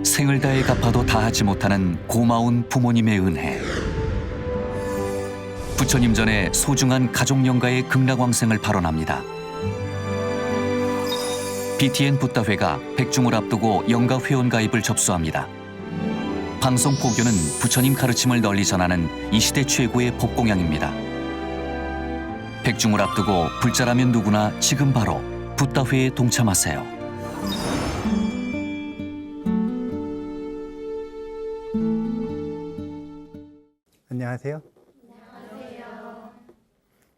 생을 다해 갚아도 다하지 못하는 고마운 부모님의 은혜. 부처님 전에 소중한 가족연가의 극락왕생을 발언합니다. BTN 붓다회가 백중을 앞두고 연가 회원가입을 접수합니다. 방송 포교는 부처님 가르침을 널리 전하는 이 시대 최고의 법공양입니다. 백중을 앞두고 불자라면 누구나 지금 바로 붓다회에 동참하세요. 안녕하세요. 안녕하세요.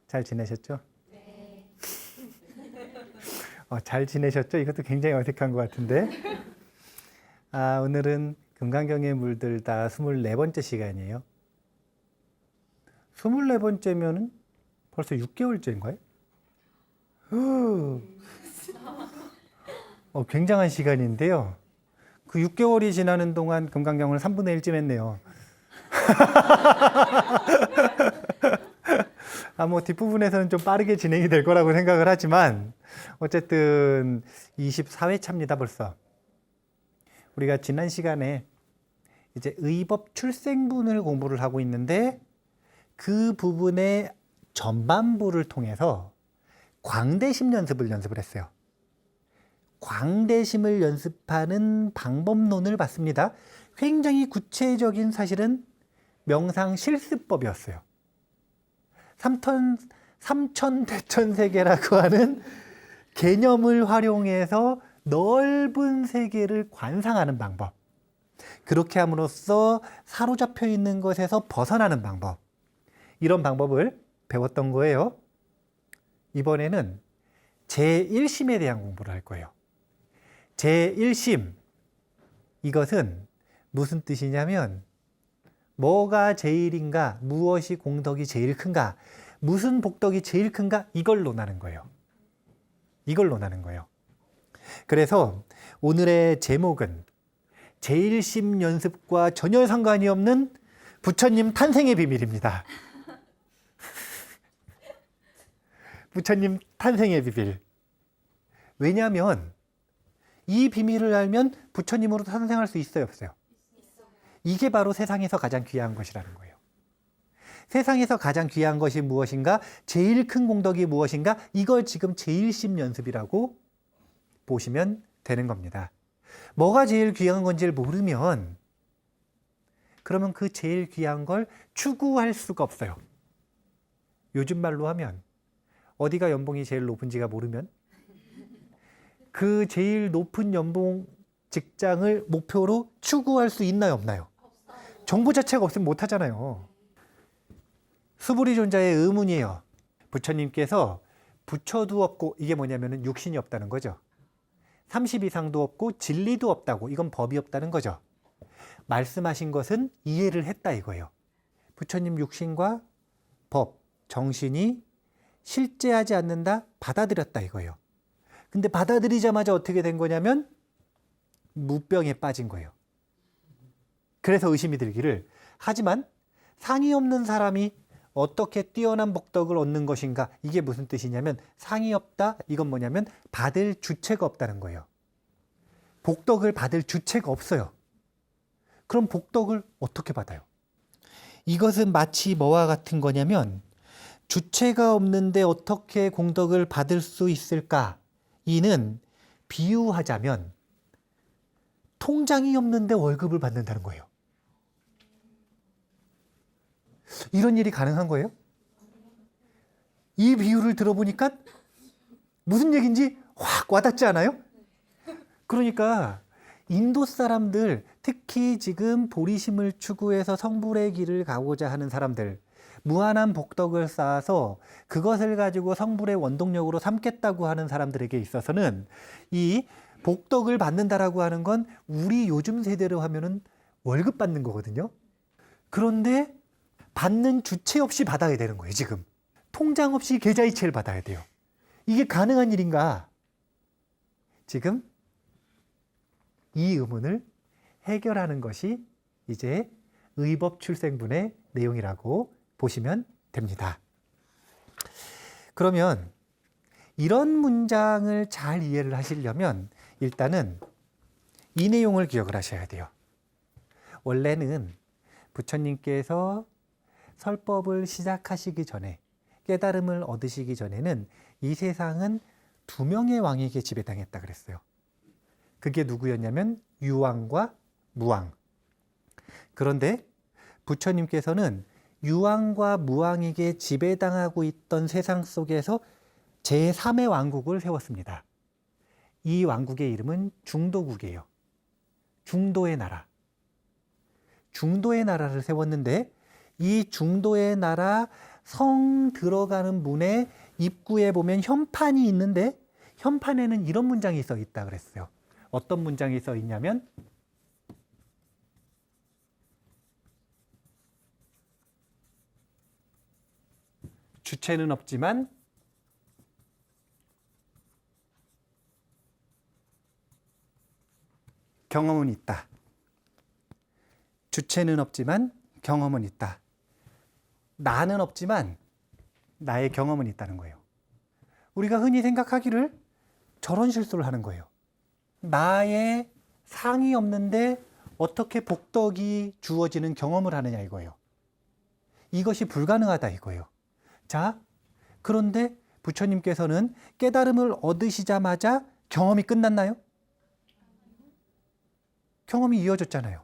잘 지내셨죠? 네. 잘 지내셨죠? 이것도 굉장히 어색한 것 같은데. 오늘은 금강경에 물들다 24번째 시간이에요. 24번째면은 벌써 6개월째인가요? 굉장한 시간인데요. 그 6개월이 지나는 동안 금강경을 3분의 1쯤 했네요. 뒷부분에서는 좀 빠르게 진행이 될 거라고 생각을 하지만 어쨌든 24회 차입니다 벌써. 우리가 지난 시간에 이제 의법 출생분을 공부를 하고 있는데 그 부분의 전반부를 통해서 광대심 연습을 했어요. 광대심을 연습하는 방법론을 봤습니다. 굉장히 구체적인 사실은 명상 실습법이었어요. 삼천대천세계라고 하는 개념을 활용해서 넓은 세계를 관상하는 방법. 그렇게 함으로써 사로잡혀 있는 것에서 벗어나는 방법. 이런 방법을 배웠던 거예요. 이번에는 제1심에 대한 공부를 할 거예요. 제1심. 이것은 무슨 뜻이냐면 뭐가 제일인가, 무엇이 공덕이 제일 큰가, 무슨 복덕이 제일 큰가, 이걸 논하는 거예요. 이걸 논하는 거예요. 그래서 오늘의 제목은 제1심 연습과 전혀 상관이 없는 부처님 탄생의 비밀입니다. 부처님 탄생의 비밀. 왜냐하면 이 비밀을 알면 부처님으로 탄생할 수 있어요, 없어요? 이게 바로 세상에서 가장 귀한 것이라는 거예요. 세상에서 가장 귀한 것이 무엇인가? 제일 큰 공덕이 무엇인가? 이걸 지금 제1심 연습이라고 보시면 되는 겁니다. 뭐가 제일 귀한 건지를 모르면 그러면 그 제일 귀한 걸 추구할 수가 없어요. 요즘 말로 하면 어디가 연봉이 제일 높은지가 모르면 그 제일 높은 연봉 직장을 목표로 추구할 수 있나요, 없나요? 정보 자체가 없으면 못 하잖아요. 수부리존자의 의문이에요. 부처님께서 부처도 없고, 이게 뭐냐면 육신이 없다는 거죠. 30 이상도 없고 진리도 없다고, 이건 법이 없다는 거죠. 말씀하신 것은 이해를 했다 이거예요. 부처님 육신과 법, 정신이 실제하지 않는다, 받아들였다 이거예요. 근데 받아들이자마자 어떻게 된 거냐면 무병에 빠진 거예요. 그래서 의심이 들기를, 하지만 상이 없는 사람이 어떻게 뛰어난 복덕을 얻는 것인가, 이게 무슨 뜻이냐면 상이 없다, 이건 뭐냐면 받을 주체가 없다는 거예요. 복덕을 받을 주체가 없어요. 그럼 복덕을 어떻게 받아요? 이것은 마치 뭐와 같은 거냐면 주체가 없는데 어떻게 공덕을 받을 수 있을까? 이는 비유하자면 통장이 없는데 월급을 받는다는 거예요. 이런 일이 가능한 거예요? 이 비유를 들어보니까 무슨 얘기인지 확 와닿지 않아요? 그러니까 인도 사람들, 특히 지금 도리심을 추구해서 성불의 길을 가고자 하는 사람들, 무한한 복덕을 쌓아서 그것을 가지고 성불의 원동력으로 삼겠다고 하는 사람들에게 있어서는 이 복덕을 받는다라고 하는 건 우리 요즘 세대로 하면은 월급 받는 거거든요. 그런데 받는 주체 없이 받아야 되는 거예요, 지금. 통장 없이 계좌이체를 받아야 돼요. 이게 가능한 일인가? 지금 이 의문을 해결하는 것이 이제 의법 출생분의 내용이라고 보시면 됩니다. 그러면 이런 문장을 잘 이해를 하시려면 일단은 이 내용을 기억을 하셔야 돼요. 원래는 부처님께서 설법을 시작하시기 전에, 깨달음을 얻으시기 전에는 이 세상은 두 명의 왕에게 지배당했다 그랬어요. 그게 누구였냐면 유왕과 무왕. 그런데 부처님께서는 유왕과 무왕에게 지배당하고 있던 세상 속에서 제3의 왕국을 세웠습니다. 이 왕국의 이름은 중도국이에요. 중도의 나라. 중도의 나라를 세웠는데 이 중도의 나라 성 들어가는 문에 입구에 보면 현판이 있는데 현판에는 이런 문장이 써 있다 그랬어요. 어떤 문장이 써 있냐면 주체는 없지만 경험은 있다. 주체는 없지만 경험은 있다. 나는 없지만 나의 경험은 있다는 거예요. 우리가 흔히 생각하기를 저런 실수를 하는 거예요. 나의 상이 없는데 어떻게 복덕이 주어지는 경험을 하느냐 이거예요. 이것이 불가능하다 이거예요. 자, 그런데 부처님께서는 깨달음을 얻으시자마자 경험이 끝났나요? 경험이 이어졌잖아요.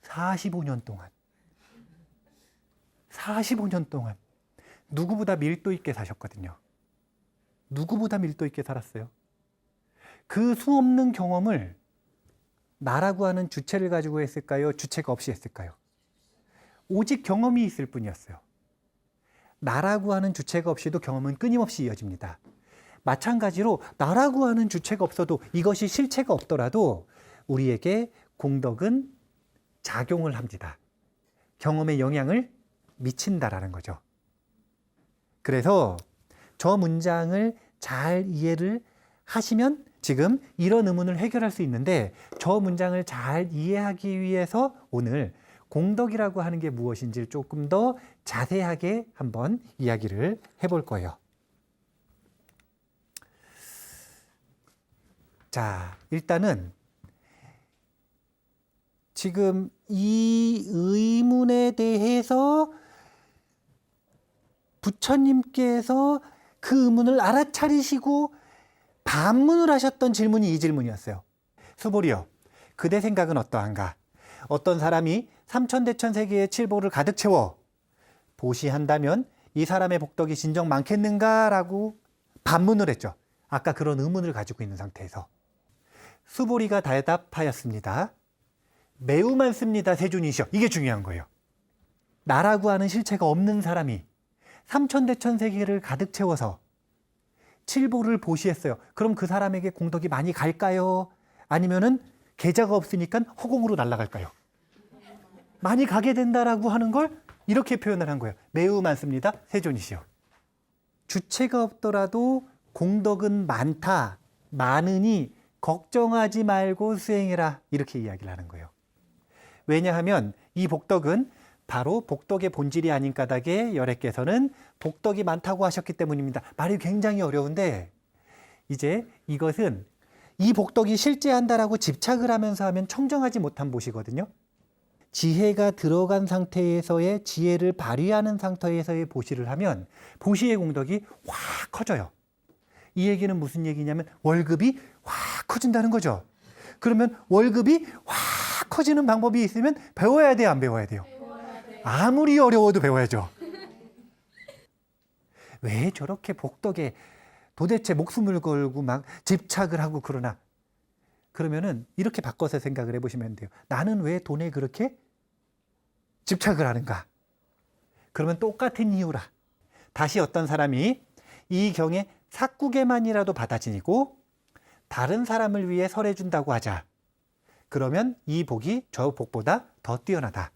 45년 동안. 45년 동안 누구보다 밀도 있게 사셨거든요. 누구보다 밀도 있게 살았어요. 그 수없는 경험을 나라고 하는 주체를 가지고 했을까요? 주체가 없이 했을까요? 오직 경험이 있을 뿐이었어요. 나라고 하는 주체가 없이도 경험은 끊임없이 이어집니다. 마찬가지로 나라고 하는 주체가 없어도 이것이 실체가 없더라도 우리에게 공덕은 작용을 합니다. 경험에 영향을 미친다라는 거죠. 그래서 저 문장을 잘 이해를 하시면 지금 이런 의문을 해결할 수 있는데 저 문장을 잘 이해하기 위해서 오늘 공덕이라고 하는 게 무엇인지를 조금 더 자세하게 한번 이야기를 해볼 거예요. 자, 일단은 지금 이 의문에 대해서 부처님께서 그 의문을 알아차리시고 반문을 하셨던 질문이 이 질문이었어요. 수보리여, 그대 생각은 어떠한가? 어떤 사람이 삼천대천세계의 칠보를 가득 채워 보시한다면 이 사람의 복덕이 진정 많겠는가? 라고 반문을 했죠. 아까 그런 의문을 가지고 있는 상태에서. 수보리가 대답하였습니다. 매우 많습니다, 세존이시여. 이게 중요한 거예요. 나라고 하는 실체가 없는 사람이 삼천대천세계를 가득 채워서 칠보를 보시했어요. 그럼 그 사람에게 공덕이 많이 갈까요? 아니면은 계좌가 없으니까 허공으로 날아갈까요? 많이 가게 된다라고 하는 걸 이렇게 표현을 한 거예요. 매우 많습니다, 세존이시여. 주체가 없더라도 공덕은 많다, 많으니 걱정하지 말고 수행해라. 이렇게 이야기를 하는 거예요. 왜냐하면 이 복덕은 바로 복덕의 본질이 아닌 까닭에 열애께서는 복덕이 많다고 하셨기 때문입니다. 말이 굉장히 어려운데 이제 이것은 이 복덕이 실제한다라고 집착을 하면서 하면 청정하지 못한 보시거든요. 지혜가 들어간 상태에서의 지혜를 발휘하는 상태에서의 보시를 하면 보시의 공덕이 확 커져요. 이 얘기는 무슨 얘기냐면 월급이 확 커진다는 거죠. 그러면 월급이 확 커지는 방법이 있으면 배워야 돼요, 안 배워야 돼요? 아무리 어려워도 배워야죠. 왜 저렇게 복덕에 도대체 목숨을 걸고 막 집착을 하고 그러나? 그러면은 이렇게 바꿔서 생각을 해보시면 돼요. 나는 왜 돈에 그렇게 집착을 하는가? 그러면 똑같은 이유라. 다시 어떤 사람이 이 경에 삭구개만이라도 받아 지니고 다른 사람을 위해 설해준다고 하자. 그러면 이 복이 저 복보다 더 뛰어나다.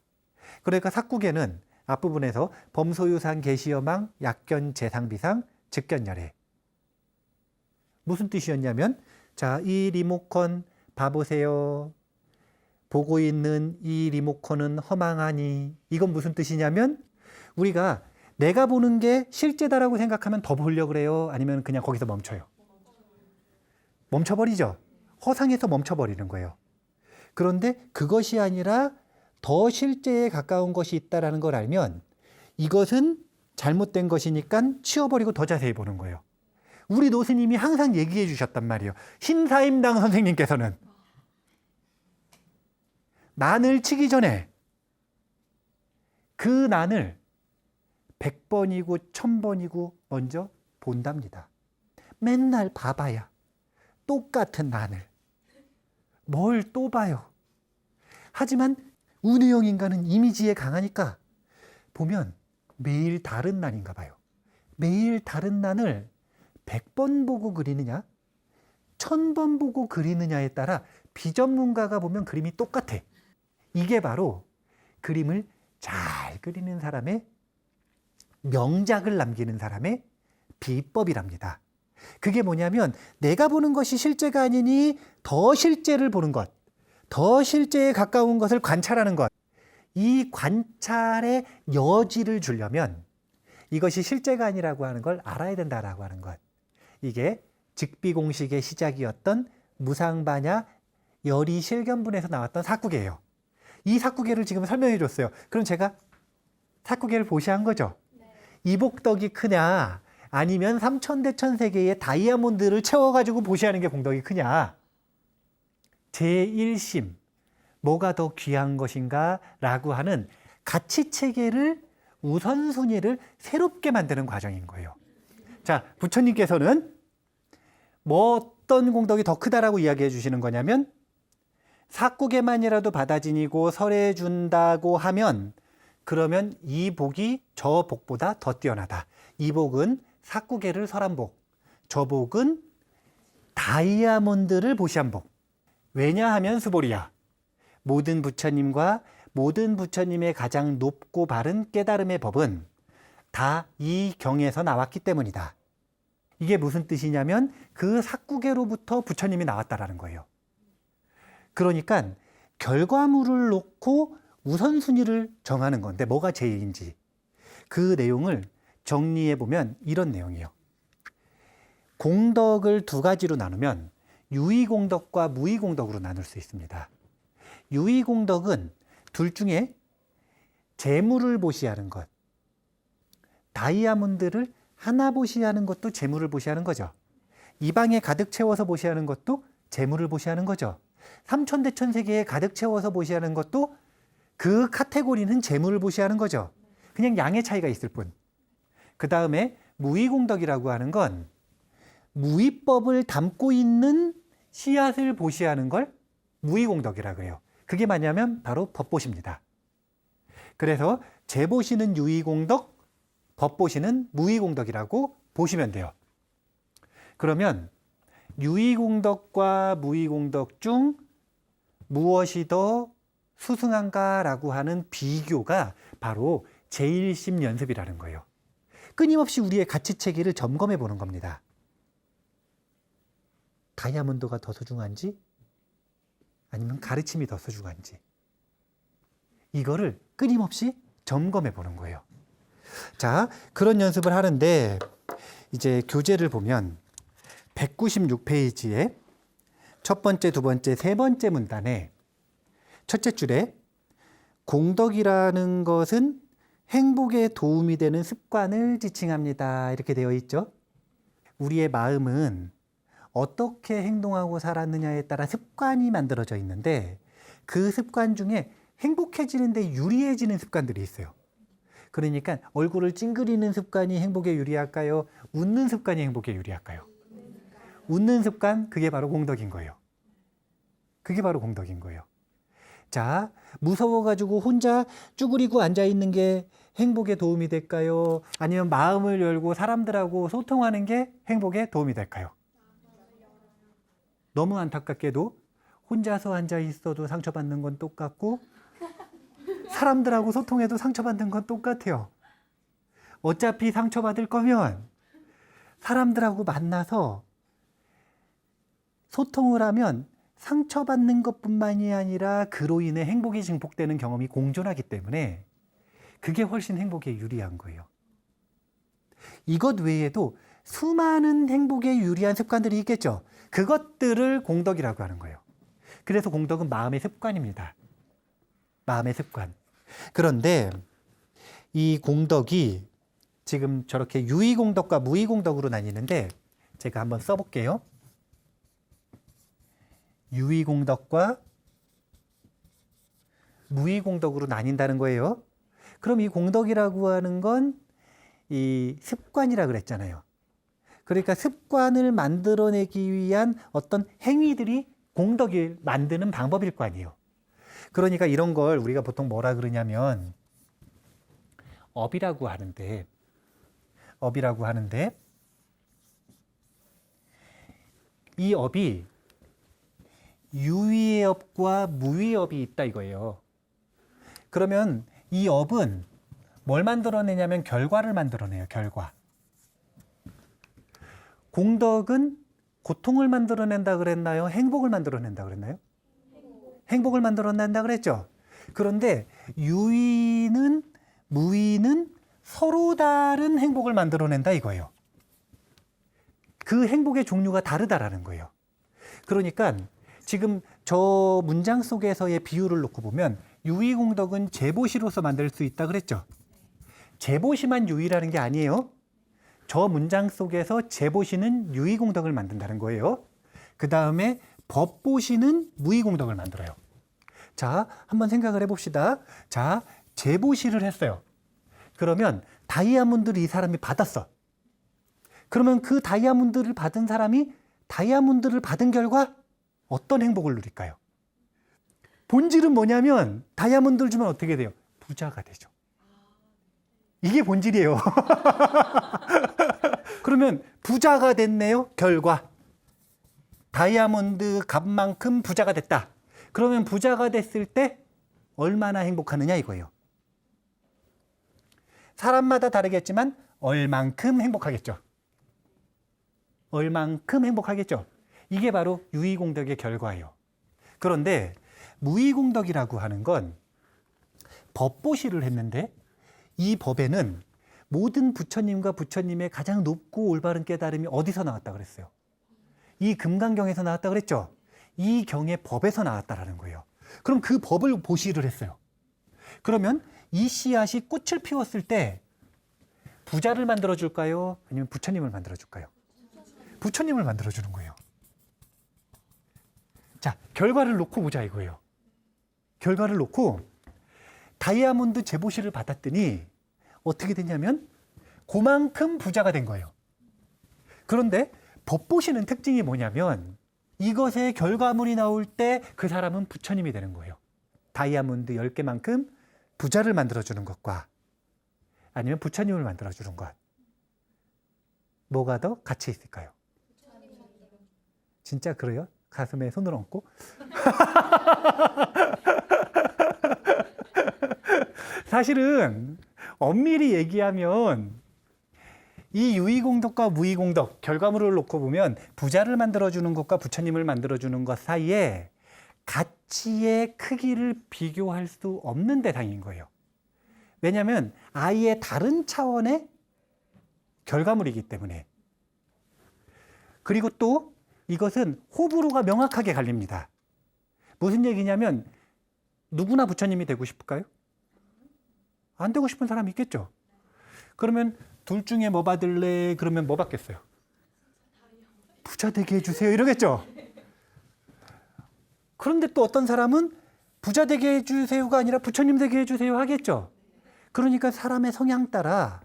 그러니까 삭구개는 앞부분에서 범소유상 계시여망 약견 재상비상 즉견열애. 무슨 뜻이었냐면 자, 이 리모컨 봐보세요. 보고 있는 이 리모컨은 허망하니. 이건 무슨 뜻이냐면 우리가 내가 보는 게 실제다라고 생각하면 더 보려고 그래요? 아니면 그냥 거기서 멈춰요? 멈춰버리죠. 허상에서 멈춰버리는 거예요. 그런데 그것이 아니라 더 실제에 가까운 것이 있다라는 걸 알면 이것은 잘못된 것이니까 치워버리고 더 자세히 보는 거예요. 우리 노스님이 항상 얘기해 주셨단 말이에요. 신사임당 선생님께서는 난을 치기 전에 그 난을 100번이고 1000번이고 먼저 본답니다. 맨날 봐봐야 똑같은 난을 뭘 또 봐요. 하지만 운의형 인간은 이미지에 강하니까 보면 매일 다른 난인가 봐요. 매일 다른 난을 100번 보고 그리느냐 1000번 보고 그리느냐에 따라 비전문가가 보면 그림이 똑같아. 이게 바로 그림을 잘 그리는 사람의, 명작을 남기는 사람의 비법이랍니다. 그게 뭐냐면 내가 보는 것이 실제가 아니니 더 실제를 보는 것, 더 실제에 가까운 것을 관찰하는 것. 이 관찰의 여지를 주려면 이것이 실제가 아니라고 하는 걸 알아야 된다라고 하는 것. 이게 직비공식의 시작이었던 무상반야 열이실견분에서 나왔던 사구계예요. 이 사구계를 지금 설명해 줬어요. 그럼 제가 사구계를 보시한 거죠. 이복덕이 크냐 아니면 삼천대천세계의 다이아몬드를 채워가지고 보시하는 게 공덕이 크냐. 제1심 뭐가 더 귀한 것인가 라고 하는 가치체계를 우선순위를 새롭게 만드는 과정인 거예요. 자, 부처님께서는 뭐 어떤 공덕이 더 크다라고 이야기해 주시는 거냐면 사구계만이라도 받아지니고 설해준다고 하면 그러면 이 복이 저 복보다 더 뛰어나다. 이 복은 사구계를 설한 복, 저 복은 다이아몬드를 보시한 복. 왜냐하면 수보리야. 모든 부처님과 모든 부처님의 가장 높고 바른 깨달음의 법은 다 이 경에서 나왔기 때문이다. 이게 무슨 뜻이냐면 그 사구계로부터 부처님이 나왔다라는 거예요. 그러니까 결과물을 놓고 우선순위를 정하는 건데 뭐가 제일인지 그 내용을 정리해 보면 이런 내용이에요. 공덕을 두 가지로 나누면 유의공덕과 무의공덕으로 나눌 수 있습니다. 유의공덕은 둘 중에 재물을 보시하는 것, 다이아몬드를 하나 보시하는 것도 재물을 보시하는 거죠. 이 방에 가득 채워서 보시하는 것도 재물을 보시하는 거죠. 삼천대천세계에 가득 채워서 보시하는 것도 그 카테고리는 재물을 보시하는 거죠. 그냥 양의 차이가 있을 뿐. 그 다음에 무의공덕이라고 하는 건 무의법을 담고 있는 씨앗을 보시하는 걸 무의공덕이라고 해요. 그게 뭐냐면 바로 법보시입니다. 그래서 재보시는 유의공덕, 법보시는 무의공덕이라고 보시면 돼요. 그러면 유의공덕과 무의공덕 중 무엇이 더 수승한가라고 하는 비교가 바로 제1심 연습이라는 거예요. 끊임없이 우리의 가치체계를 점검해 보는 겁니다. 다이아몬드가 더 소중한지 아니면 가르침이 더 소중한지 이거를 끊임없이 점검해 보는 거예요. 자, 그런 연습을 하는데 이제 교재를 보면 196페이지에 첫 번째, 두 번째, 세 번째 문단에 첫째 줄에 공덕이라는 것은 행복에 도움이 되는 습관을 지칭합니다. 이렇게 되어 있죠. 우리의 마음은 어떻게 행동하고 살았느냐에 따라 습관이 만들어져 있는데 그 습관 중에 행복해지는데 유리해지는 습관들이 있어요. 그러니까 얼굴을 찡그리는 습관이 행복에 유리할까요? 웃는 습관이 행복에 유리할까요? 웃는 습관, 그게 바로 공덕인 거예요. 그게 바로 공덕인 거예요. 자, 무서워가지고 혼자 쭈그리고 앉아있는 게 행복에 도움이 될까요? 아니면 마음을 열고 사람들하고 소통하는 게 행복에 도움이 될까요? 너무 안타깝게도 혼자서 앉아있어도 상처받는 건 똑같고 사람들하고 소통해도 상처받는 건 똑같아요. 어차피 상처받을 거면 사람들하고 만나서 소통을 하면 상처받는 것뿐만이 아니라 그로 인해 행복이 증폭되는 경험이 공존하기 때문에 그게 훨씬 행복에 유리한 거예요. 이것 외에도 수많은 행복에 유리한 습관들이 있겠죠. 그것들을 공덕이라고 하는 거예요. 그래서 공덕은 마음의 습관입니다. 마음의 습관. 그런데 이 공덕이 지금 저렇게 유의공덕과 무의공덕으로 나뉘는데 제가 한번 써볼게요. 유의공덕과 무의공덕으로 나뉜다는 거예요. 그럼 이 공덕이라고 하는 건 이 습관이라 그랬잖아요. 그러니까 습관을 만들어내기 위한 어떤 행위들이 공덕을 만드는 방법일 거 아니에요. 그러니까 이런 걸 우리가 보통 뭐라 그러냐면 업이라고 하는데 이 업이 유의의 업과 무의의 업이 있다 이거예요. 그러면 이 업은 뭘 만들어내냐면 결과를 만들어내요. 결과. 공덕은 고통을 만들어낸다 그랬나요? 행복을 만들어낸다 그랬나요? 행복을 만들어낸다 그랬죠. 그런데 유의는 무의는 서로 다른 행복을 만들어낸다 이거예요. 그 행복의 종류가 다르다라는 거예요. 그러니까 지금 저 문장 속에서의 비유를 놓고 보면 유의공덕은 제보시로서 만들 수 있다 그랬죠. 제보시만 유의라는 게 아니에요. 저 문장 속에서 제보시는 유의공덕을 만든다는 거예요. 그 다음에 법보시는 무의공덕을 만들어요. 자, 한번 생각을 해봅시다. 자, 제보시를 했어요. 그러면 다이아몬드를 이 사람이 받았어. 그러면 그 다이아몬드를 받은 사람이 다이아몬드를 받은 결과 어떤 행복을 누릴까요? 본질은 뭐냐면 다이아몬드를 주면 어떻게 돼요? 부자가 되죠. 이게 본질이에요. 그러면 부자가 됐네요. 결과. 다이아몬드 값만큼 부자가 됐다. 그러면 부자가 됐을 때 얼마나 행복하느냐 이거예요. 사람마다 다르겠지만 얼만큼 행복하겠죠. 얼만큼 행복하겠죠. 이게 바로 유의공덕의 결과예요. 그런데 무의공덕이라고 하는 건 법보시를 했는데 이 법에는 모든 부처님과 부처님의 가장 높고 올바른 깨달음이 어디서 나왔다 그랬어요? 이 금강경에서 나왔다 그랬죠? 이 경의 법에서 나왔다라는 거예요. 그럼 그 법을 보시를 했어요. 그러면 이 씨앗이 꽃을 피웠을 때 부자를 만들어줄까요? 아니면 부처님을 만들어줄까요? 부처님을 만들어주는 거예요. 자, 결과를 놓고 보자 이거예요. 결과를 놓고 다이아몬드 제보시를 받았더니 어떻게 됐냐면 그만큼 부자가 된 거예요. 그런데 법보시는 특징이 뭐냐면 이것의 결과물이 나올 때 그 사람은 부처님이 되는 거예요. 다이아몬드 10개만큼 부자를 만들어주는 것과 아니면 부처님을 만들어주는 것. 뭐가 더 가치 있을까요? 진짜 그래요? 가슴에 손을 얹고? 사실은 엄밀히 얘기하면 이 유의공덕과 무의공덕 결과물을 놓고 보면 부자를 만들어주는 것과 부처님을 만들어주는 것 사이에 가치의 크기를 비교할 수 없는 대상인 거예요. 왜냐하면 아예 다른 차원의 결과물이기 때문에. 그리고 또 이것은 호불호가 명확하게 갈립니다. 무슨 얘기냐면 누구나 부처님이 되고 싶을까요? 안 되고 싶은 사람이 있겠죠. 그러면 둘 중에 뭐 받을래? 그러면 뭐 받겠어요? 부자 되게 해주세요 이러겠죠. 그런데 또 어떤 사람은 부자 되게 해주세요가 아니라 부처님 되게 해주세요 하겠죠. 그러니까 사람의 성향 따라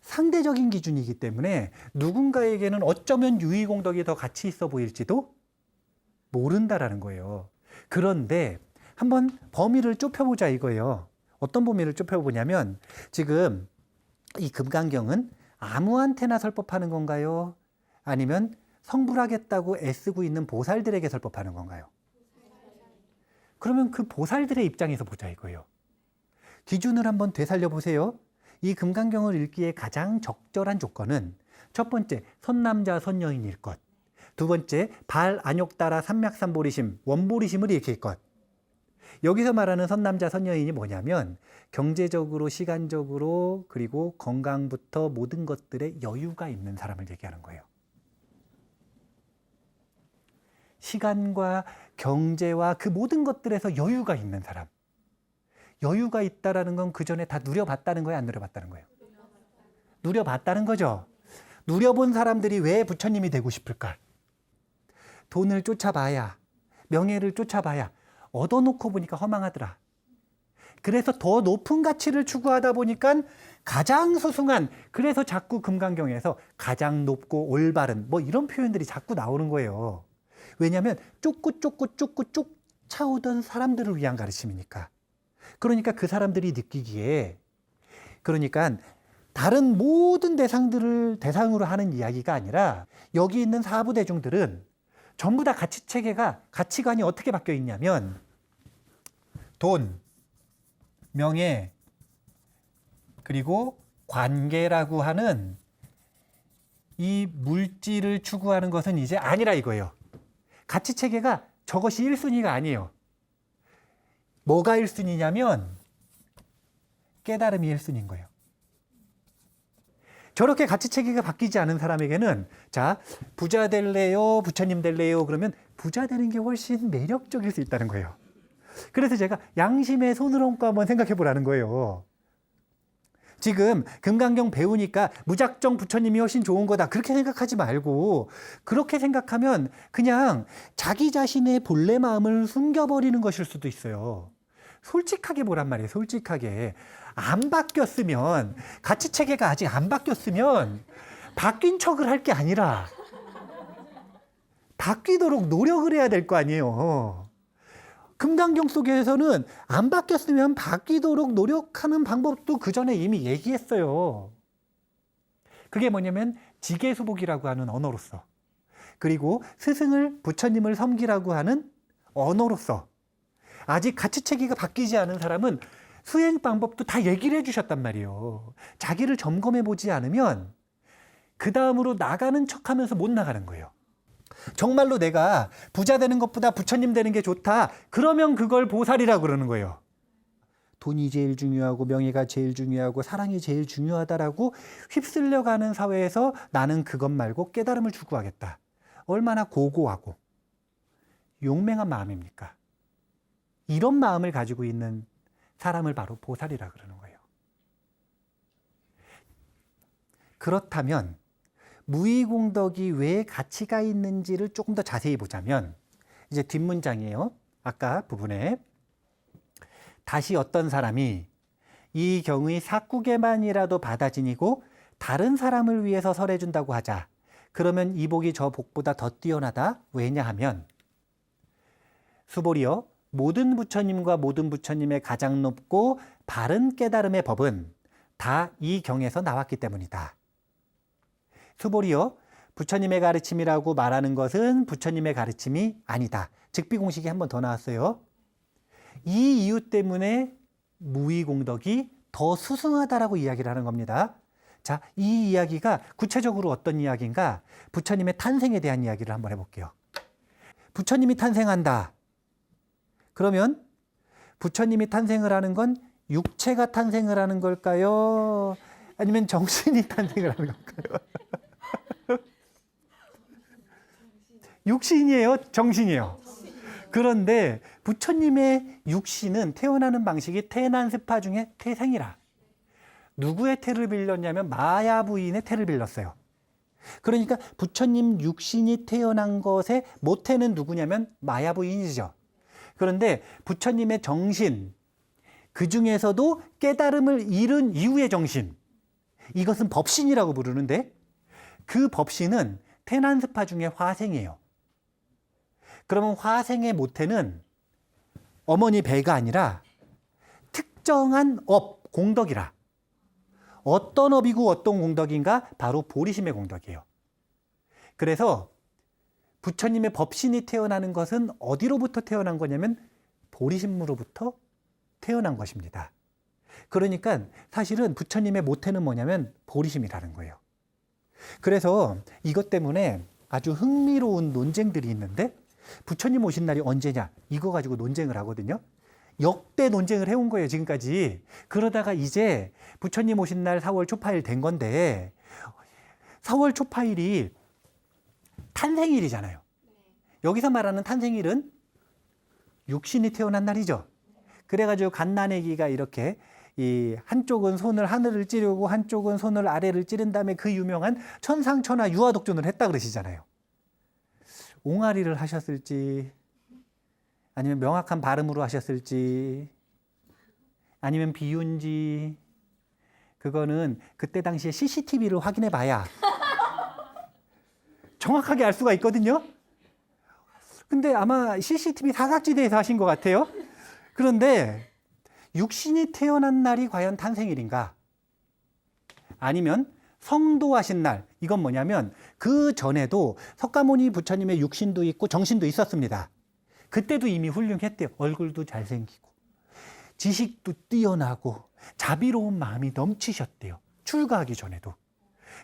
상대적인 기준이기 때문에 누군가에게는 어쩌면 유의공덕이 더 가치 있어 보일지도 모른다라는 거예요. 그런데 한번 범위를 좁혀보자 이거예요. 어떤 범위를 좁혀보냐면 지금 이 금강경은 아무한테나 설법하는 건가요? 아니면 성불하겠다고 애쓰고 있는 보살들에게 설법하는 건가요? 그러면 그 보살들의 입장에서 보자 이거예요. 기준을 한번 되살려 보세요. 이 금강경을 읽기에 가장 적절한 조건은 첫 번째, 선남자 선여인일 것. 두 번째, 발 안욕 따라 삼맥삼보리심, 원보리심을 읽힐 것. 여기서 말하는 선남자 선여인이 뭐냐면 경제적으로, 시간적으로, 그리고 건강부터 모든 것들에 여유가 있는 사람을 얘기하는 거예요. 시간과 경제와 그 모든 것들에서 여유가 있는 사람. 여유가 있다라는 건 그 전에 다 누려봤다는 거예요, 안 누려봤다는 거예요? 누려봤다는 거죠. 누려본 사람들이 왜 부처님이 되고 싶을까? 돈을 쫓아봐야, 명예를 쫓아봐야 얻어놓고 보니까 허망하더라. 그래서 더 높은 가치를 추구하다 보니까 가장 소중한, 그래서 자꾸 금강경에서 가장 높고 올바른 뭐 이런 표현들이 자꾸 나오는 거예요. 왜냐하면 쫓고 쫓아오던 사람들을 위한 가르침이니까. 그러니까 그 사람들이 느끼기에, 그러니까 다른 모든 대상들을 대상으로 하는 이야기가 아니라 여기 있는 사부 대중들은 전부 다 가치체계가, 가치관이 어떻게 바뀌어 있냐면 돈, 명예, 그리고 관계라고 하는 이 물질을 추구하는 것은 이제 아니라 이거예요. 가치체계가 저것이 1순위가 아니에요. 뭐가 1순위냐면 깨달음이 1순위인 거예요. 저렇게 가치체계가 바뀌지 않은 사람에게는 자, 부자 될래요? 부처님 될래요? 그러면 부자 되는 게 훨씬 매력적일 수 있다는 거예요. 그래서 제가 양심의 손을 얹고 한번 생각해 보라는 거예요. 지금 금강경 배우니까 무작정 부처님이 훨씬 좋은 거다, 그렇게 생각하지 말고, 그렇게 생각하면 그냥 자기 자신의 본래 마음을 숨겨버리는 것일 수도 있어요. 솔직하게 보란 말이에요. 솔직하게. 안 바뀌었으면, 가치체계가 아직 안 바뀌었으면 바뀐 척을 할 게 아니라 바뀌도록 노력을 해야 될 거 아니에요. 금강경 속에서는 안 바뀌었으면 바뀌도록 노력하는 방법도 그 전에 이미 얘기했어요. 그게 뭐냐면 지계수복이라고 하는 언어로서, 그리고 스승을, 부처님을 섬기라고 하는 언어로서, 아직 가치체계가 바뀌지 않은 사람은 수행 방법도 다 얘기를 해주셨단 말이에요. 자기를 점검해 보지 않으면 그 다음으로 나가는 척하면서 못 나가는 거예요. 정말로 내가 부자 되는 것보다 부처님 되는 게 좋다, 그러면 그걸 보살이라고 그러는 거예요. 돈이 제일 중요하고 명예가 제일 중요하고 사랑이 제일 중요하다라고 휩쓸려가는 사회에서 나는 그것 말고 깨달음을 추구하겠다. 얼마나 고고하고 용맹한 마음입니까? 이런 마음을 가지고 있는 사람을 바로 보살이라 그러는 거예요. 그렇다면 무의공덕이 왜 가치가 있는지를 조금 더 자세히 보자면, 이제 뒷문장이에요. 아까 부분에 다시 어떤 사람이 이 경의 사국에만이라도 받아 지니고 다른 사람을 위해서 설해준다고 하자. 그러면 이 복이 저 복보다 더 뛰어나다. 왜냐하면 수보리여, 모든 부처님과 모든 부처님의 가장 높고 바른 깨달음의 법은 다 이 경에서 나왔기 때문이다. 수보리여, 부처님의 가르침이라고 말하는 것은 부처님의 가르침이 아니다. 즉비공식이 한 번 더 나왔어요. 이 이유 때문에 무의공덕이 더 수승하다라고 이야기를 하는 겁니다. 자, 이 이야기가 구체적으로 어떤 이야기인가? 부처님의 탄생에 대한 이야기를 한번 해볼게요. 부처님이 탄생한다. 그러면 부처님이 탄생을 하는 건 육체가 탄생을 하는 걸까요? 아니면 정신이 탄생을 하는 걸까요? 육신이에요? 정신이에요? 그런데 부처님의 육신은 태어나는 방식이 태난스파 중에 태생이라. 누구의 태를 빌렸냐면 마야 부인의 태를 빌렸어요. 그러니까 부처님 육신이 태어난 것의 모태는 누구냐면 마야 부인이죠. 그런데 부처님의 정신, 그 중에서도 깨달음을 잃은 이후의 정신, 이것은 법신이라고 부르는데 그 법신은 태난스파 중에 화생이에요. 그러면 화생의 모태는 어머니 배가 아니라 특정한 업, 공덕이라. 어떤 업이고 어떤 공덕인가? 바로 보리심의 공덕이에요. 그래서 부처님의 법신이 태어나는 것은 어디로부터 태어난 거냐면 보리심으로부터 태어난 것입니다. 그러니까 사실은 부처님의 모태는 뭐냐면 보리심이라는 거예요. 그래서 이것 때문에 아주 흥미로운 논쟁들이 있는데, 부처님 오신 날이 언제냐, 이거 가지고 논쟁을 하거든요. 역대 논쟁을 해온 거예요, 지금까지. 그러다가 이제 부처님 오신 날 4월 초파일 된 건데, 4월 초파일이 탄생일이잖아요. 여기서 말하는 탄생일은 육신이 태어난 날이죠. 그래가지고 갓난아기가 이렇게 이 한쪽은 손을 하늘을 찌르고 한쪽은 손을 아래를 찌른 다음에 그 유명한 천상천하 유아독존을 했다 그러시잖아요. 옹알이를 하셨을지 아니면 명확한 발음으로 하셨을지 아니면 비운지 그거는 그때 당시에 CCTV를 확인해 봐야 정확하게 알 수가 있거든요. 근데 아마 CCTV 사각지대에서 하신 것 같아요. 그런데 육신이 태어난 날이 과연 탄생일인가? 아니면 성도하신 날, 이건 뭐냐면 그 전에도 석가모니 부처님의 육신도 있고 정신도 있었습니다. 그때도 이미 훌륭했대요. 얼굴도 잘생기고 지식도 뛰어나고 자비로운 마음이 넘치셨대요. 출가하기 전에도.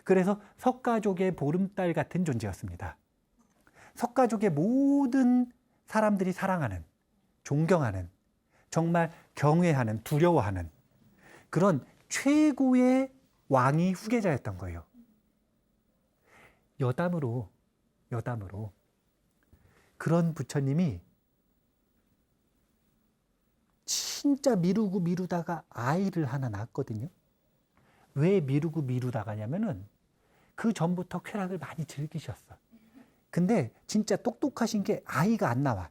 그래서 석가족의 보름달 같은 존재였습니다. 석가족의 모든 사람들이 사랑하는, 존경하는, 정말 경외하는, 두려워하는 그런 최고의 왕이 후계자였던 거예요. 여담으로 그런 부처님이 진짜 미루다가 아이를 하나 낳았거든요. 왜 미루다가냐면은 그 전부터 쾌락을 많이 즐기셨어. 근데 진짜 똑똑하신 게 아이가 안 나와.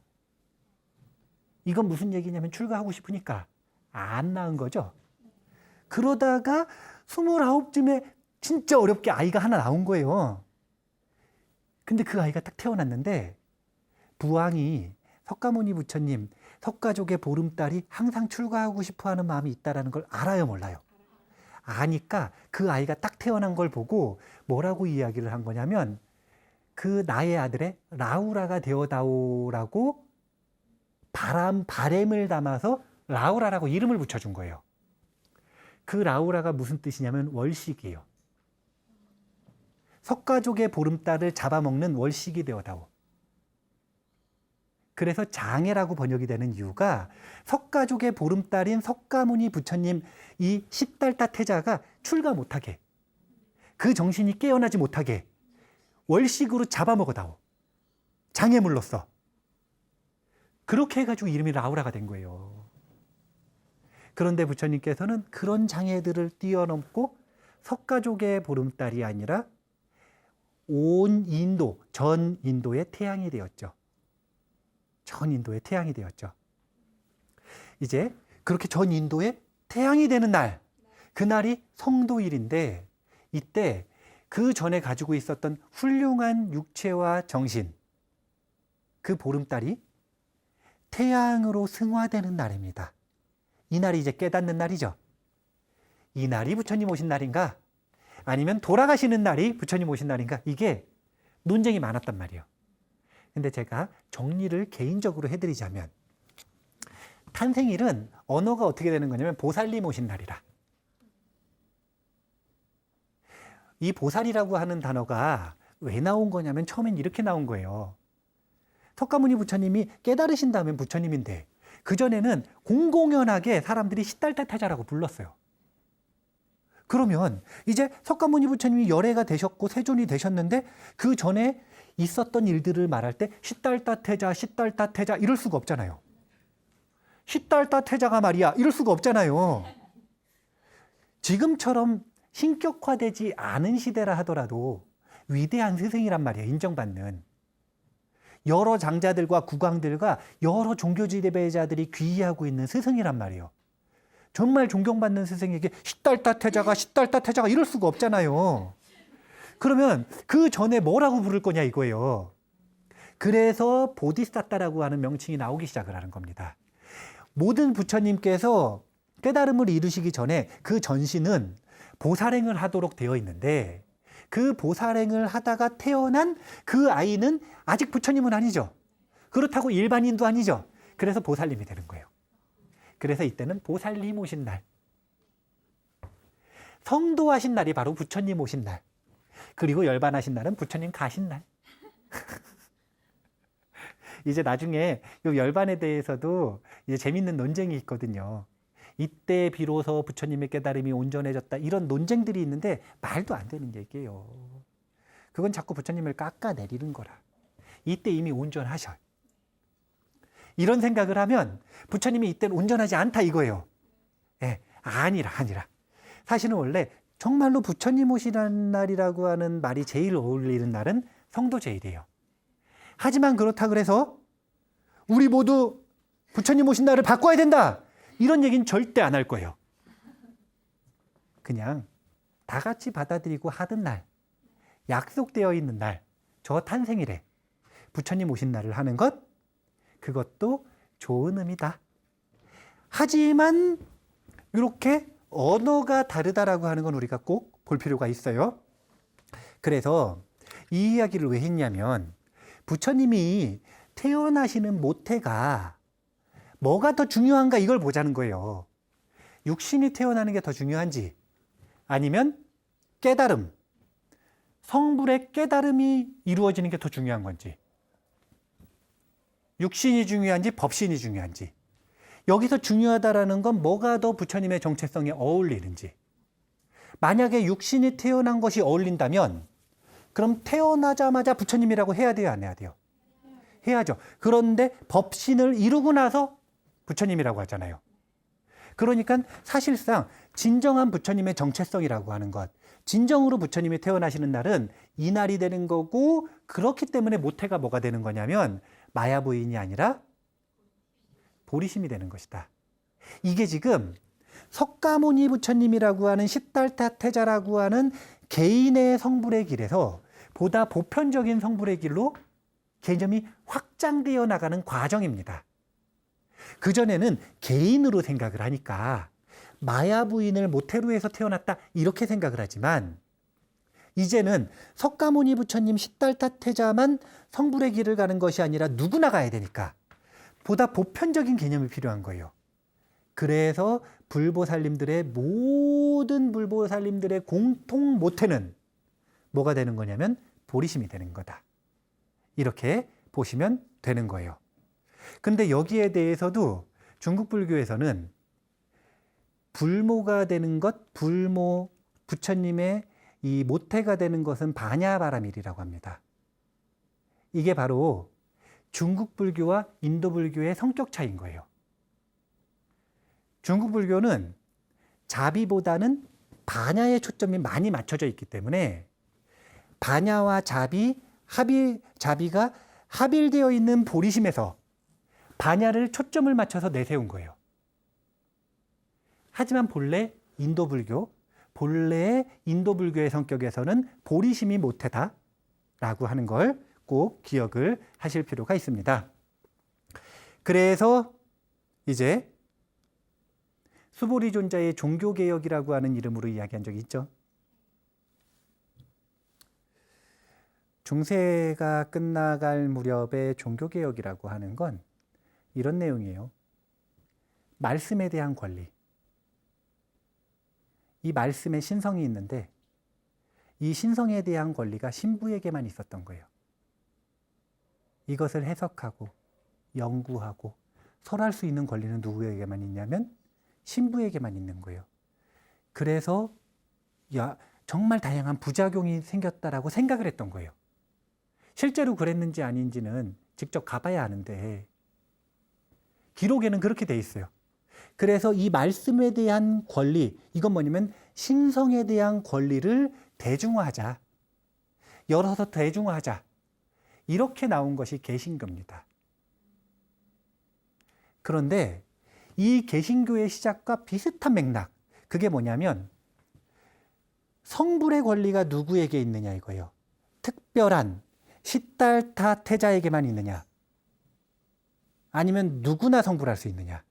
이건 무슨 얘기냐면 출가하고 싶으니까 안 낳은 거죠. 그러다가 29쯤에 진짜 어렵게 아이가 하나 나온 거예요. 근데 그 아이가 딱 태어났는데 부왕이 석가모니 부처님, 석가족의 보름달이 항상 출가하고 싶어하는 마음이 있다는 걸 알아요, 몰라요? 아니까 그 아이가 딱 태어난 걸 보고 뭐라고 이야기를 한 거냐면 그 나의 아들의 라우라가 되어다오라고 바램을 담아서 라우라라고 이름을 붙여준 거예요. 그 라우라가 무슨 뜻이냐면 월식이에요. 석가족의 보름달을 잡아먹는 월식이 되어다오. 그래서 장애라고 번역이 되는 이유가 석가족의 보름달인 석가모니 부처님 이 십달타 태자가 출가 못하게 그 정신이 깨어나지 못하게 월식으로 잡아먹어다오. 장애물로써. 그렇게 해가지고 이름이 라우라가 된 거예요. 그런데 부처님께서는 그런 장애들을 뛰어넘고 석가족의 보름달이 아니라 온 인도, 전 인도의 태양이 되었죠. 전 인도의 태양이 되었죠. 이제 그렇게 전 인도의 태양이 되는 날, 그날이 성도일인데 이때 그 전에 가지고 있었던 훌륭한 육체와 정신, 그 보름달이 태양으로 승화되는 날입니다. 이 날이 이제 깨닫는 날이죠. 이 날이 부처님 오신 날인가? 아니면 돌아가시는 날이 부처님 오신 날인가? 이게 논쟁이 많았단 말이에요. 근데 제가 정리를 개인적으로 해드리자면 탄생일은 언어가 어떻게 되는 거냐면 보살님 오신 날이라. 이 보살이라고 하는 단어가 왜 나온 거냐면 처음엔 이렇게 나온 거예요. 석가모니 부처님이 깨달으신 다음엔 부처님인데 그전에는 공공연하게 사람들이 십달타 태자라고 불렀어요. 그러면 이제 석가모니 부처님이 열애가 되셨고 세존이 되셨는데 그 전에 있었던 일들을 말할 때 십달타 태자 이럴 수가 없잖아요. 십달타 태자가 말이야 이럴 수가 없잖아요. 지금처럼 신격화되지 않은 시대라 하더라도 위대한 스승이란 말이에요. 인정받는. 여러 장자들과 국왕들과 여러 종교 지배자들이 귀의하고 있는 스승이란 말이에요. 정말 존경받는 스승에게 십달타 태자가 이럴 수가 없잖아요. 그러면 그 전에 뭐라고 부를 거냐 이거예요. 그래서 보디사타라고 하는 명칭이 나오기 시작을 하는 겁니다. 모든 부처님께서 깨달음을 이루시기 전에 그 전신은 보살행을 하도록 되어 있는데 그 보살행을 하다가 태어난 그 아이는 아직 부처님은 아니죠. 그렇다고 일반인도 아니죠. 그래서 보살님이 되는 거예요. 그래서 이때는 보살님 오신 날. 성도하신 날이 바로 부처님 오신 날. 그리고 열반하신 날은 부처님 가신 날. 이제 나중에 이 열반에 대해서도 이제 재밌는 논쟁이 있거든요. 이때 비로소 부처님의 깨달음이 온전해졌다. 이런 논쟁들이 있는데 말도 안 되는 얘기예요. 그건 자꾸 부처님을 깎아내리는 거라. 이때 이미 온전하셔요. 이런 생각을 하면 부처님이 이때는 온전하지 않다 이거예요. 예, 아니라. 사실은 원래 정말로 부처님 오시는 날이라고 하는 말이 제일 어울리는 날은 성도제일이에요. 하지만 그렇다 그래서 우리 모두 부처님 오신 날을 바꿔야 된다, 이런 얘기는 절대 안 할 거예요. 그냥 다 같이 받아들이고 하던 날, 약속되어 있는 날, 저 탄생일에 부처님 오신 날을 하는 것, 그것도 좋은 의미다. 하지만 이렇게 언어가 다르다라고 하는 건 우리가 꼭 볼 필요가 있어요. 그래서 이 이야기를 왜 했냐면 부처님이 태어나시는 모태가 뭐가 더 중요한가 이걸 보자는 거예요. 육신이 태어나는 게 더 중요한지 아니면 깨달음, 성불의 깨달음이 이루어지는 게 더 중요한 건지, 육신이 중요한지 법신이 중요한지, 여기서 중요하다라는 건 뭐가 더 부처님의 정체성에 어울리는지. 만약에 육신이 태어난 것이 어울린다면 그럼 태어나자마자 부처님이라고 해야 돼요, 안 해야 돼요? 해야죠. 그런데 법신을 이루고 나서 부처님이라고 하잖아요. 그러니까 사실상 진정한 부처님의 정체성이라고 하는 것, 진정으로 부처님이 태어나시는 날은 이 날이 되는 거고, 그렇기 때문에 모태가 뭐가 되는 거냐면 마야부인이 아니라 보리심이 되는 것이다. 이게 지금 석가모니 부처님이라고 하는 시달타 태자라고 하는 개인의 성불의 길에서 보다 보편적인 성불의 길로 개념이 확장되어 나가는 과정입니다. 그전에는 개인으로 생각을 하니까 마야부인을 모태로 해서 태어났다 이렇게 생각을 하지만, 이제는 석가모니 부처님 시달타 태자만 성불의 길을 가는 것이 아니라 누구나 가야 되니까 보다 보편적인 개념이 필요한 거예요. 그래서 모든 불보살님들의 공통 모태는 뭐가 되는 거냐면 보리심이 되는 거다. 이렇게 보시면 되는 거예요. 근데 여기에 대해서도 중국 불교에서는 불모가 되는 것, 부처님의 이 모태가 되는 것은 바냐바라밀이라고 합니다. 이게 바로 중국 불교와 인도 불교의 성격 차이인 거예요. 중국 불교는 자비보다는 바냐에 초점이 많이 맞춰져 있기 때문에 바냐와 자비가 합일되어 있는 보리심에서 바냐를 초점을 맞춰서 내세운 거예요. 하지만 본래의 인도 불교의 성격에서는 보리심이 모태다라고 하는 걸 꼭 기억을 하실 필요가 있습니다. 그래서 이제 수보리존자의 종교개혁이라고 하는 이름으로 이야기한 적이 있죠. 중세가 끝나갈 무렵에 종교개혁이라고 하는 건 이런 내용이에요. 말씀에 대한 권리. 이 말씀에 신성이 있는데 이 신성에 대한 권리가 신부에게만 있었던 거예요. 이것을 해석하고 연구하고 설할 수 있는 권리는 누구에게만 있냐면 신부에게만 있는 거예요. 그래서 정말 다양한 부작용이 생겼다라고 생각을 했던 거예요. 실제로 그랬는지 아닌지는 직접 가봐야 아는데 기록에는 그렇게 돼 있어요. 그래서 이 말씀에 대한 권리, 이건 뭐냐면 신성에 대한 권리를 대중화하자, 열어서 대중화하자, 이렇게 나온 것이 개신교입니다. 그런데 이 개신교의 시작과 비슷한 맥락, 그게 뭐냐면 성불의 권리가 누구에게 있느냐 이거예요. 특별한 시달타 태자에게만 있느냐, 아니면 누구나 성불할 수 있느냐,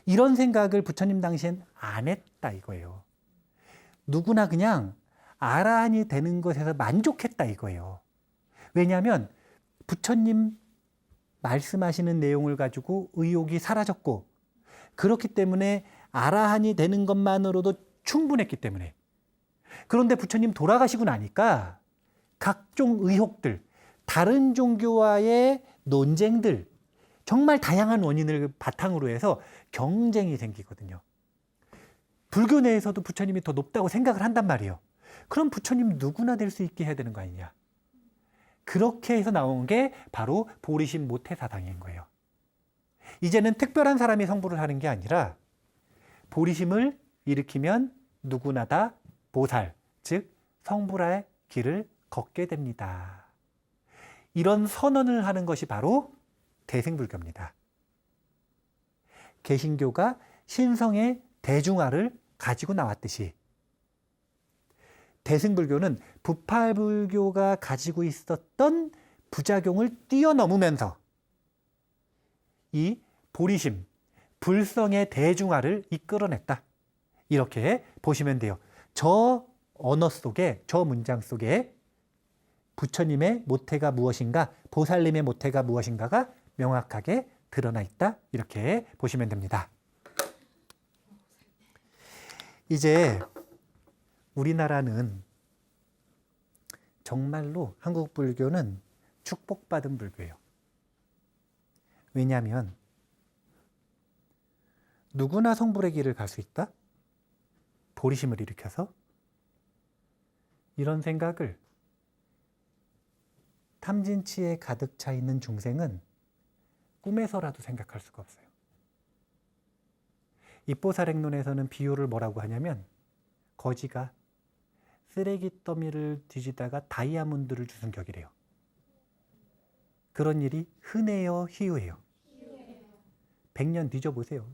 이런 생각을 부처님 당시엔 안 했다 이거예요. 누구나 그냥 아라한이 되는 것에서 만족했다 이거예요. 왜냐하면 부처님 말씀하시는 내용을 가지고 의욕이 사라졌고, 그렇기 때문에 아라한이 되는 것만으로도 충분했기 때문에. 그런데 부처님 돌아가시고 나니까 각종 의혹들, 다른 종교와의 논쟁들, 정말 다양한 원인을 바탕으로 해서 경쟁이 생기거든요. 불교 내에서도 부처님이 더 높다고 생각을 한단 말이에요. 그럼 부처님 누구나 될 수 있게 해야 되는 거 아니냐. 그렇게 해서 나온 게 바로 보리심 모태사당인 거예요. 이제는 특별한 사람이 성불을 하는 게 아니라 보리심을 일으키면 누구나 다 보살, 즉 성불할 길을 걷게 됩니다. 이런 선언을 하는 것이 바로 대승불교입니다. 개신교가 신성의 대중화를 가지고 나왔듯이 대승불교는 부파불교가 가지고 있었던 부작용을 뛰어넘으면서 이 보리심, 불성의 대중화를 이끌어냈다. 이렇게 보시면 돼요. 저 언어 속에, 저 문장 속에 부처님의 모태가 무엇인가, 보살님의 모태가 무엇인가가 명확하게 드러나 있다. 이렇게 보시면 됩니다. 이제 우리나라는 정말로 한국 불교는 축복받은 불교예요. 왜냐하면 누구나 성불의 길을 갈 수 있다? 보리심을 일으켜서? 이런 생각을 탐진치에 가득 차 있는 중생은 꿈에서라도 생각할 수가 없어요. 입보살행론에서는 비유를 뭐라고 하냐면 거지가 쓰레기 더미를 뒤지다가 다이아몬드를 주운 격이래요. 그런 일이 흔해요, 희유해요? 100년 뒤져보세요.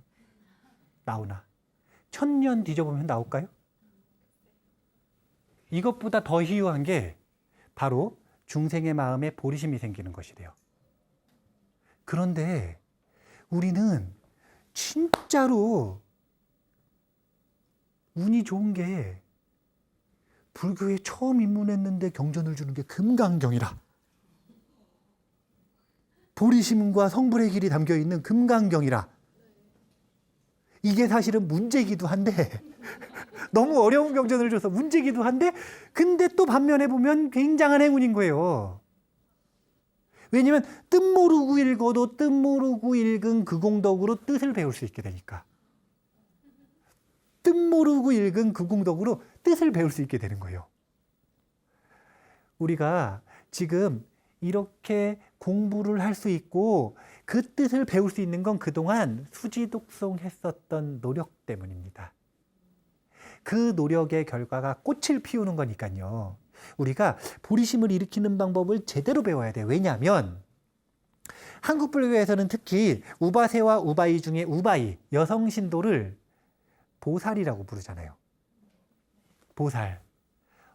나오나? 1000년 뒤져보면 나올까요? 이것보다 더 희유한 게 바로 중생의 마음에 보리심이 생기는 것이래요. 그런데 우리는 진짜로 운이 좋은 게 불교에 처음 입문했는데 경전을 주는 게 금강경이라. 보리심과 성불의 길이 담겨있는 금강경이라. 이게 사실은 문제이기도 한데 너무 어려운 경전을 줘서 문제이기도 한데 근데 또 반면에 보면 굉장한 행운인 거예요. 왜냐하면 뜻 모르고 읽어도 뜻 모르고 읽은 그 공덕으로 뜻을 배울 수 있게 되니까. 뜻 모르고 읽은 그 공덕으로 뜻을 배울 수 있게 되는 거예요. 우리가 지금 이렇게 공부를 할 수 있고 그 뜻을 배울 수 있는 건 그동안 수지독송했었던 노력 때문입니다. 그 노력의 결과가 꽃을 피우는 거니까요. 우리가 보리심을 일으키는 방법을 제대로 배워야 돼요. 왜냐하면 한국 불교에서는 특히 우바세와 우바이 중에 우바이, 여성 신도를 보살이라고 부르잖아요. 보살.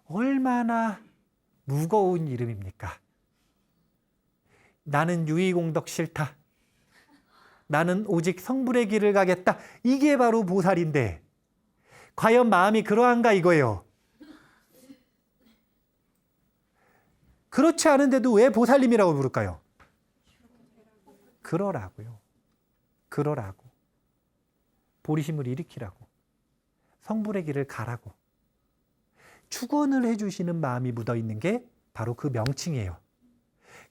얼마나 무거운 이름입니까? 나는 유의공덕 싫다. 나는 오직 성불의 길을 가겠다. 이게 바로 보살인데 과연 마음이 그러한가 이거예요. 그렇지 않은데도 왜 보살님이라고 부를까요? 그러라고요. 그러라고. 보리심을 일으키라고. 성불의 길을 가라고. 축원을 해주시는 마음이 묻어있는 게 바로 그 명칭이에요.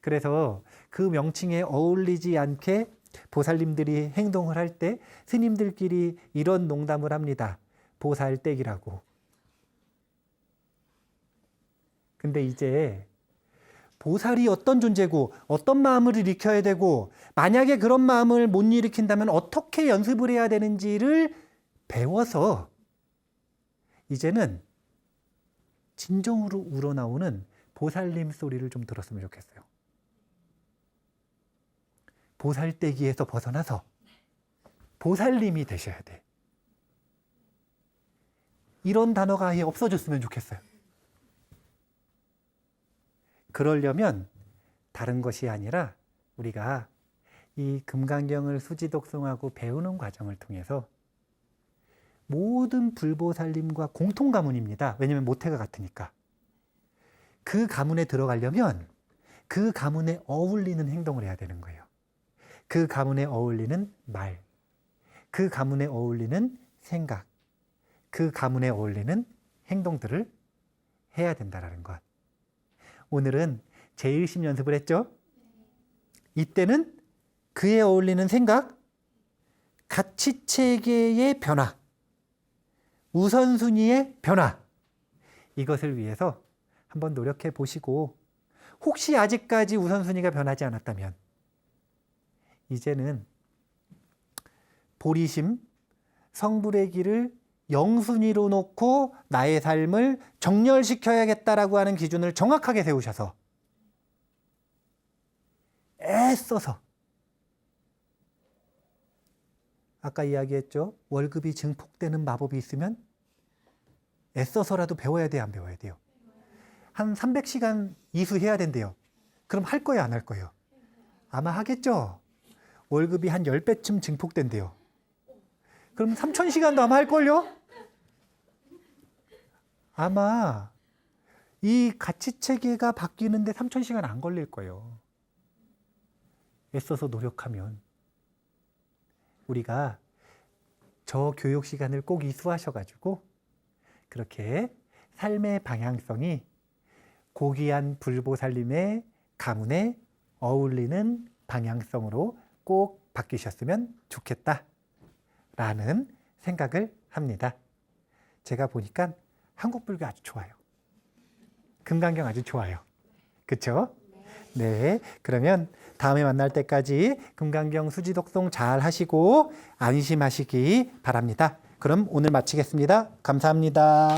그래서 그 명칭에 어울리지 않게 보살님들이 행동을 할 때 스님들끼리 이런 농담을 합니다. 보살댁이라고. 근데 이제 보살이 어떤 존재고 어떤 마음을 일으켜야 되고 만약에 그런 마음을 못 일으킨다면 어떻게 연습을 해야 되는지를 배워서 이제는 진정으로 우러나오는 보살님 소리를 좀 들었으면 좋겠어요. 보살떼기에서 벗어나서 보살님이 되셔야 돼. 이런 단어가 아예 없어졌으면 좋겠어요. 그러려면 다른 것이 아니라 우리가 이 금강경을 수지독송하고 배우는 과정을 통해서 모든 불보살님과 공통 가문입니다. 왜냐하면 모태가 같으니까. 그 가문에 들어가려면 그 가문에 어울리는 행동을 해야 되는 거예요. 그 가문에 어울리는 말, 그 가문에 어울리는 생각, 그 가문에 어울리는 행동들을 해야 된다는 것. 오늘은 제1심 연습을 했죠? 이때는 그에 어울리는 생각, 가치체계의 변화, 우선순위의 변화, 이것을 위해서 한번 노력해 보시고 혹시 아직까지 우선순위가 변하지 않았다면 이제는 보리심, 성불의 길을 영순위로 놓고 나의 삶을 정렬시켜야겠다라고 하는 기준을 정확하게 세우셔서 애써서 아까 이야기했죠. 월급이 증폭되는 마법이 있으면 애써서라도 배워야 돼요, 안 배워야 돼요? 한 300시간 이수해야 된대요. 그럼 할 거예요, 안 할 거예요? 아마 하겠죠. 월급이 한 10배쯤 증폭된대요. 그럼 3000시간도 아마 할걸요? 아마 이 가치체계가 바뀌는데 3000시간 안 걸릴 거예요. 애써서 노력하면. 우리가 저 교육 시간을 꼭 이수하셔가지고 그렇게 삶의 방향성이 고귀한 불보살님의 가문에 어울리는 방향성으로 꼭 바뀌셨으면 좋겠다라는 생각을 합니다. 제가 보니까 한국불교 아주 좋아요. 금강경 아주 좋아요. 그렇죠? 네, 그러면 다음에 만날 때까지 금강경 수지독송 잘 하시고 안심하시기 바랍니다. 그럼 오늘 마치겠습니다. 감사합니다.